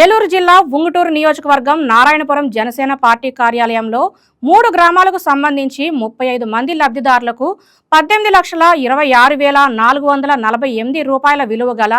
ఏలూరు జిల్లా ఉంగుటూరు నియోజకవర్గం నారాయణపురం జనసేన పార్టీ కార్యాలయంలో 3 గ్రామాలకు సంబంధించి 35 మంది లబ్ధిదారులకు 18,26,448 రూపాయల విలువ గల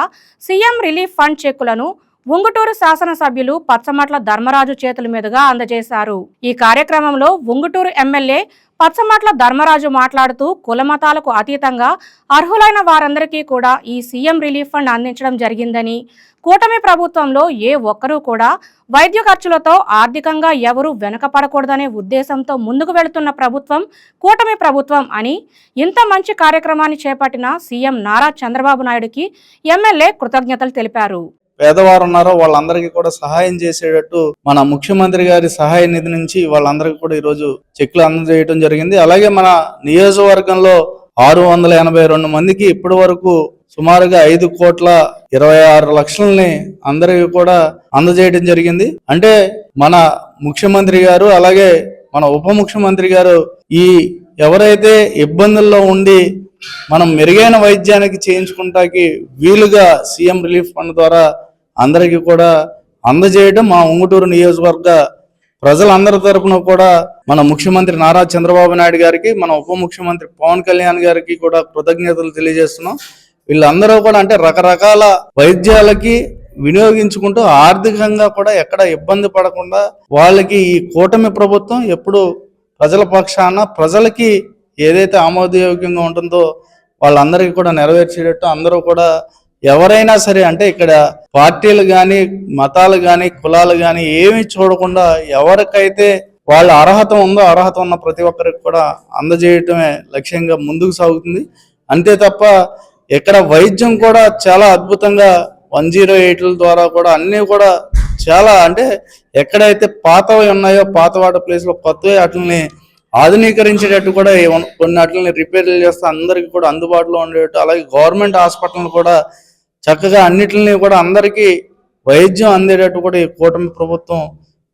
సీఎం రిలీఫ్ ఫండ్ చెక్కులను ఉంగుటూరు శాసనసభ్యులు పచ్చమట్ల ధర్మరాజు చేతుల మీదుగా అందజేశారు। ఈ కార్యక్రమంలో ఉంగుటూరు ఎమ్మెల్యే పచ్చమట్ల ధర్మరాజు మాట్లాడుతూ కులమతాలకు అతీతంగా అర్హులైన వారందరికీ కూడా ఈ సీఎం రిలీఫ్ ఫండ్ అందించడం జరిగిందని, కూటమి ప్రభుత్వంలో ఏ ఒక్కరూ కూడా వైద్య ఖర్చులతో ఆర్థికంగా ఎవరూ వెనకపడకూడదనే ఉద్దేశంతో ముందుకు వెళుతున్న ప్రభుత్వం కూటమి ప్రభుత్వం అని, ఇంత మంచి కార్యక్రమాన్ని చేపట్టిన సీఎం నారా చంద్రబాబు నాయుడుకి ఎమ్మెల్యే కృతజ్ఞతలు తెలిపారు। పేదవారు ఉన్నారో వాళ్ళందరికీ కూడా సహాయం చేసేటట్టు మన ముఖ్యమంత్రి గారి సహాయ నిధి నుంచి వాళ్ళందరికీ కూడా ఈరోజు చెక్లు అందజేయడం జరిగింది। అలాగే మన నియోజకవర్గంలో 682 మందికి ఇప్పటి వరకు సుమారుగా 5,26,00,000 అందరికీ కూడా అందజేయడం జరిగింది। అంటే మన ముఖ్యమంత్రి గారు అలాగే మన ఉప ముఖ్యమంత్రి గారు ఈ ఎవరైతే ఇబ్బందుల్లో ఉండి మనం మెరుగైన వైద్యానికి చేయించుకుంటాకి వీలుగా సీఎం రిలీఫ్ ఫండ్ ద్వారా అందరికీ కూడా అందజేయడం మా ఉంగుటూరు నియోజకవర్గ ప్రజలందరి తరపున కూడా మన ముఖ్యమంత్రి నారా చంద్రబాబు నాయుడు గారికి, మన ఉప ముఖ్యమంత్రి పవన్ కళ్యాణ్ గారికి కూడా కృతజ్ఞతలు తెలియజేస్తున్నాం। వీళ్ళందరూ కూడా అంటే రకరకాల వైద్యాలకి వినియోగించుకుంటూ ఆర్థికంగా కూడా ఎక్కడ ఇబ్బంది పడకుండా వాళ్ళకి ఈ కూటమి ప్రభుత్వం ఎప్పుడు ప్రజల పక్షాన ప్రజలకి ఏదైతే ఆమోదయోగ్యంగా ఉంటుందో వాళ్ళందరికీ కూడా నెరవేర్చేటట్టు అందరూ కూడా ఎవరైనా సరే అంటే ఇక్కడ పార్టీలు కానీ మతాలు కానీ కులాలు కానీ ఏమీ చూడకుండా ఎవరికైతే వాళ్ళ అర్హత ఉందో అర్హత ఉన్న ప్రతి ఒక్కరికి కూడా అందజేయటమే లక్ష్యంగా ముందుకు సాగుతుంది। అంతే తప్ప ఇక్కడ వైద్యం కూడా చాలా అద్భుతంగా 108ల ద్వారా కూడా అన్నీ కూడా చాలా అంటే ఎక్కడైతే పాతవి ఉన్నాయో పాతవాడ ప్లేస్లో కొత్తవి వాటిని ఆధునీకరించేటట్టు కూడా కొన్ని వాటిని రిపేర్లు చేస్తే అందరికీ కూడా అందుబాటులో ఉండేటట్టు, అలాగే గవర్నమెంట్ హాస్పిటల్ కూడా చక్కగా అన్నిటిని కూడా అందరికీ వైద్యం అందేటట్టు కూడా ఈ కూటమి ప్రభుత్వం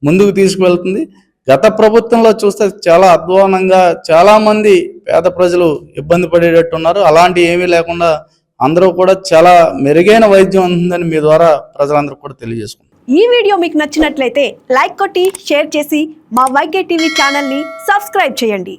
ముందుకు తీసుకువెళ్తుంది। గత ప్రభుత్వంలో చూస్తే చాలా అధ్వానంగా చాలా మంది పేద ప్రజలు ఇబ్బంది పడేటట్టు ఉన్నారు। అలాంటి ఏమీ లేకుండా అందరూ కూడా చాలా మెరుగైన వైద్యం ఉందని మీ ద్వారా ప్రజలందరూ కూడా తెలియజేసుకుంటారు। ఈ వీడియో మీకు నచ్చినట్లయితే లైక్ కొట్టి షేర్ చేసి మా వైకే టీవీ ఛానల్ని సబ్స్క్రైబ్ చేయండి।